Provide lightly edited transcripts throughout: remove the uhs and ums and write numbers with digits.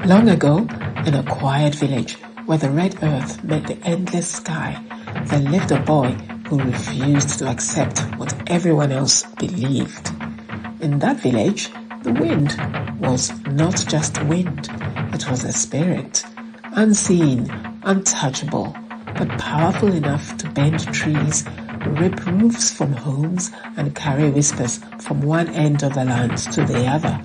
Long ago, in a quiet village where the red earth met the endless sky, there lived a boy who refused to accept what everyone else believed. In that village, the wind was not just wind, it was a spirit, unseen, untouchable, but powerful enough to bend trees, rip roofs from homes, and carry whispers from one end of the land to the other.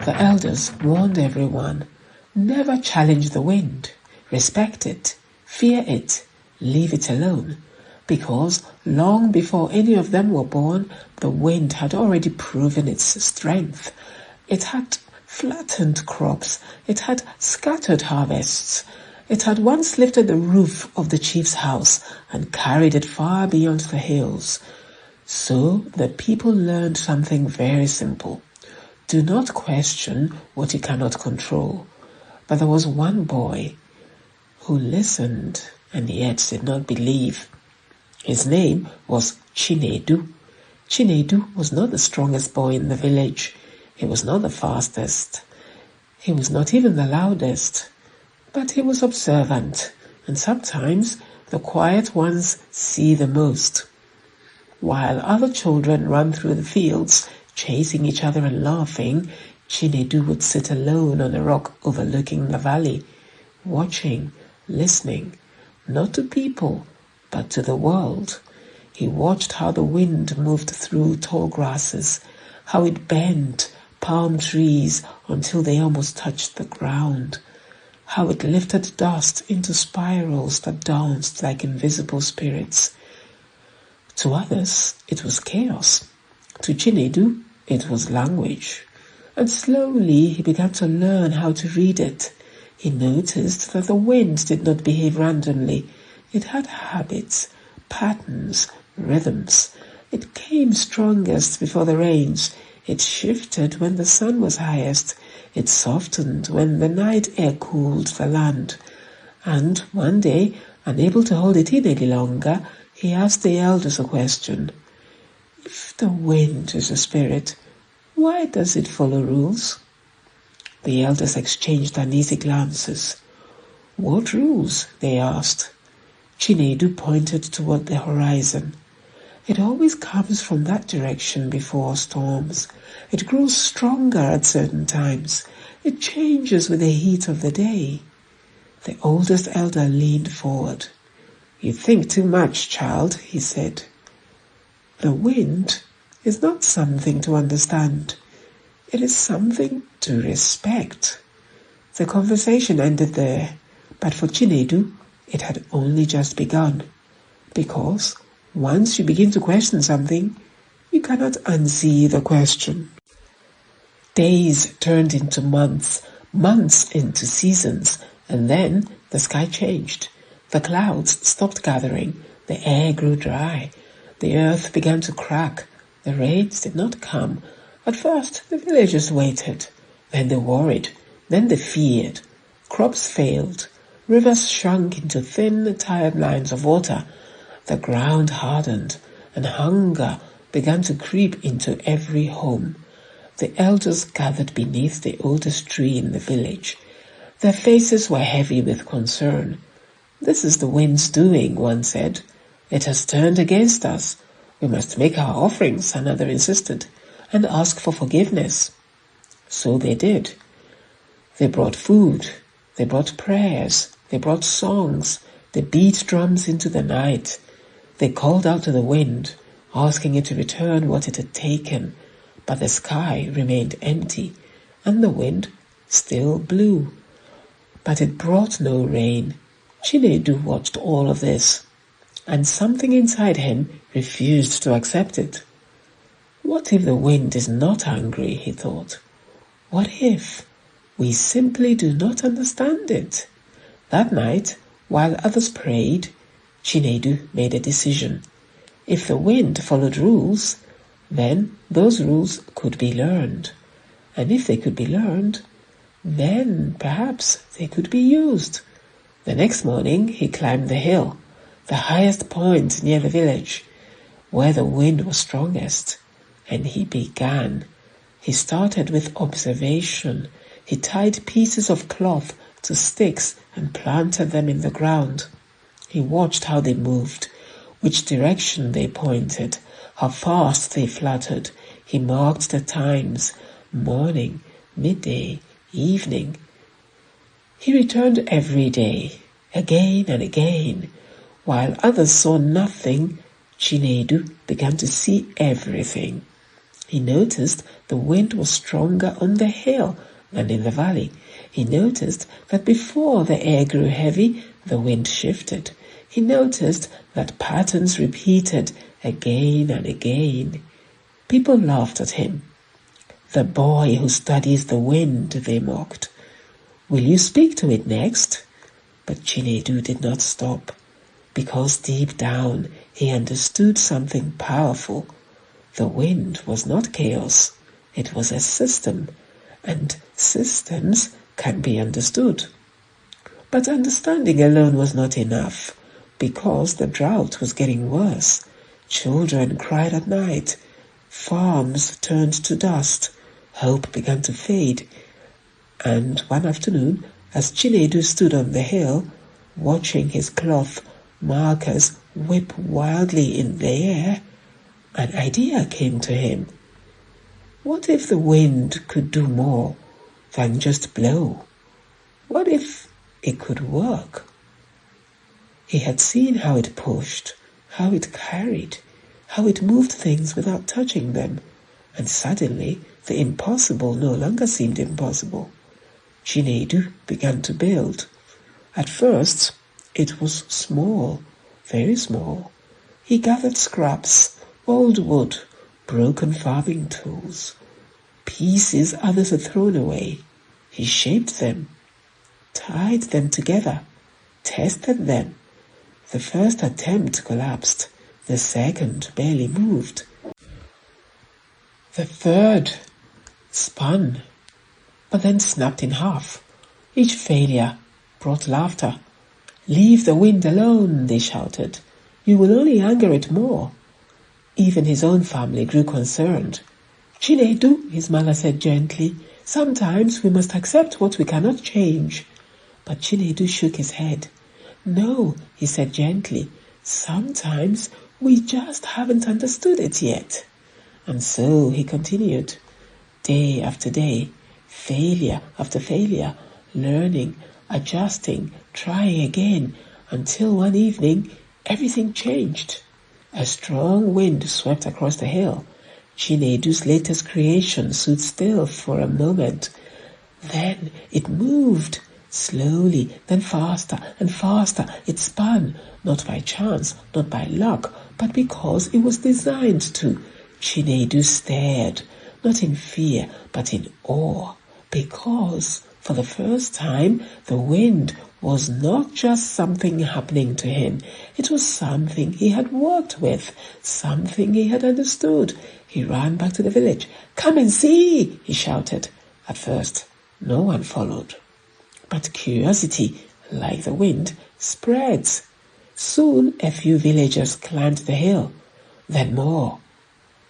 The elders warned everyone, never challenge the wind, respect it, fear it, leave it alone, because long before any of them were born, the wind had already proven its strength. It had flattened crops, it had scattered harvests, it had once lifted the roof of the chief's house and carried it far beyond the hills. So the people learned something very simple. Do not question what you cannot control. But there was one boy who listened and yet did not believe. His name was Chinedu. Chinedu was not the strongest boy in the village. He was not the fastest. He was not even the loudest. But he was observant, and sometimes the quiet ones see the most. While other children ran through the fields, chasing each other and laughing, Chinedu would sit alone on a rock overlooking the valley, watching, listening, not to people, but to the world. He watched how the wind moved through tall grasses, how it bent palm trees until they almost touched the ground, how it lifted dust into spirals that danced like invisible spirits. To others, it was chaos. To Chinedu, it was language. And slowly he began to learn how to read it. He noticed that the wind did not behave randomly. It had habits, patterns, rhythms. It came strongest before the rains. It shifted when the sun was highest. It softened when the night air cooled the land. And one day, unable to hold it in any longer, he asked the elders a question. If the wind is a spirit, why does it follow rules? The elders exchanged uneasy glances. What rules? They asked. Chinedu pointed toward the horizon. It always comes from that direction before storms. It grows stronger at certain times. It changes with the heat of the day. The oldest elder leaned forward. You think too much, child, he said. The wind is not something to understand. It is something to respect. The conversation ended there, but for Chinedu, it had only just begun. Because once you begin to question something, you cannot unsee the question. Days turned into months, months into seasons, and then the sky changed. The clouds stopped gathering, the air grew dry, the earth began to crack, the rains did not come. At first the villagers waited, then they worried, then they feared. Crops failed, rivers shrunk into thin, tired lines of water, the ground hardened, and hunger began to creep into every home. The elders gathered beneath the oldest tree in the village. Their faces were heavy with concern. This is the wind's doing, one said. It has turned against us. We must make our offerings, another insisted, and ask for forgiveness. So they did. They brought food, they brought prayers, they brought songs, they beat drums into the night. They called out to the wind, asking it to return what it had taken, but the sky remained empty, and the wind still blew. But it brought no rain. Chinedu watched all of this, and something inside him refused to accept it. What if the wind is not angry, he thought. What if we simply do not understand it? That night, while others prayed, Chinedu made a decision. If the wind followed rules, then those rules could be learned. And if they could be learned, then perhaps they could be used. The next morning he climbed the hill, the highest point near the village, where the wind was strongest, and he began. He started with observation. He tied pieces of cloth to sticks and planted them in the ground. He watched how they moved, which direction they pointed, how fast they fluttered. He marked the times, morning, midday, evening. He returned every day, again and again. While others saw nothing, Chinedu began to see everything. He noticed the wind was stronger on the hill than in the valley. He noticed that before the air grew heavy, the wind shifted. He noticed that patterns repeated again and again. People laughed at him. "The boy who studies the wind," they mocked. "Will you speak to it next?" But Chinedu did not stop, because deep down he understood something powerful. The wind was not chaos. It was a system, and systems can be understood. But understanding alone was not enough, because the drought was getting worse. Children cried at night. Farms turned to dust. Hope began to fade. And one afternoon, as Chinedu stood on the hill, watching his cloth markers whip wildly in the air, an idea came to him. What if the wind could do more than just blow? What if it could work? He had seen how it pushed, how it carried, how it moved things without touching them, and suddenly the impossible no longer seemed impossible. Chinedu began to build. At first, it was small, very small. He gathered scraps, old wood, broken farming tools, pieces others had thrown away. He shaped them, tied them together, tested them. The first attempt collapsed. The second barely moved. The third spun, but then snapped in half. Each failure brought laughter. "Leave the wind alone," they shouted. "You will only anger it more." Even his own family grew concerned. "Chinedu," his mother said gently, "sometimes we must accept what we cannot change." But Chinedu shook his head. "No," he said gently, "sometimes we just haven't understood it yet." And so he continued, day after day, failure after failure, learning, adjusting, trying again, until one evening everything changed. A strong wind swept across the hill. Chinedu's latest creation stood still for a moment. Then it moved. Slowly, then faster and faster, it spun, not by chance, not by luck, but because it was designed to. Chinedu stared, not in fear, but in awe, because, for the first time, the wind was not just something happening to him. It was something he had worked with, something he had understood. He ran back to the village. "Come and see!" he shouted. At first, no one followed. But curiosity, like the wind, spreads. Soon a few villagers climbed the hill, then more.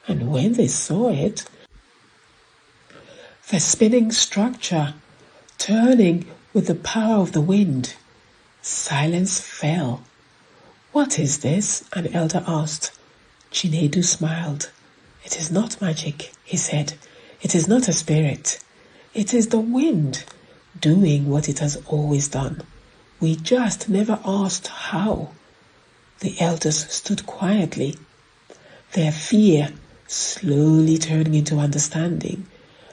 And when they saw it, the spinning structure, turning with the power of the wind, silence fell. "What is this?" an elder asked. Chinedu smiled. "It is not magic," he said. "It is not a spirit. It is the wind, doing what it has always done. We just never asked how." The elders stood quietly, their fear slowly turning into understanding.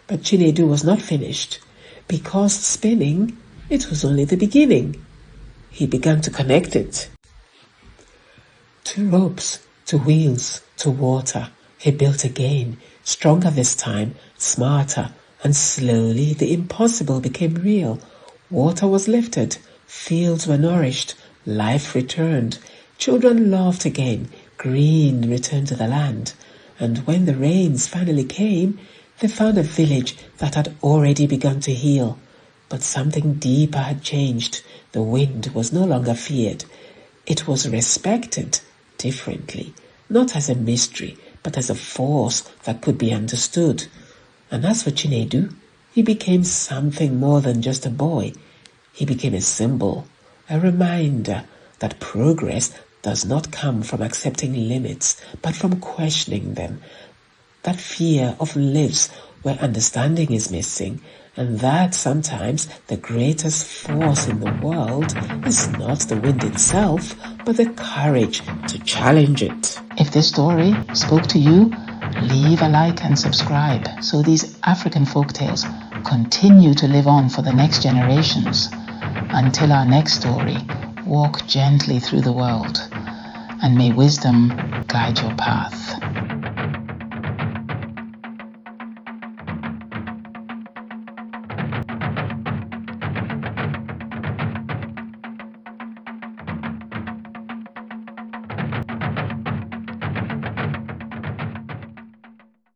But Chinedu was not finished, because spinning, it was only the beginning. He began to connect it. To ropes, to wheels, to water. He built again, stronger this time, smarter, and slowly the impossible became real. Water was lifted, fields were nourished, life returned, children laughed again, green returned to the land. And when the rains finally came, they found a village that had already begun to heal. But something deeper had changed. The wind was no longer feared. It was respected differently, not as a mystery, but as a force that could be understood. And as for Chinedu, he became something more than just a boy. He became a symbol, a reminder that progress does not come from accepting limits, but from questioning them. That fear often lives where understanding is missing, and that sometimes the greatest force in the world is not the wind itself, but the courage to challenge it. If this story spoke to you, leave a like and subscribe so these African folktales continue to live on for the next generations. Until our next story, walk gently through the world, and may wisdom guide your path.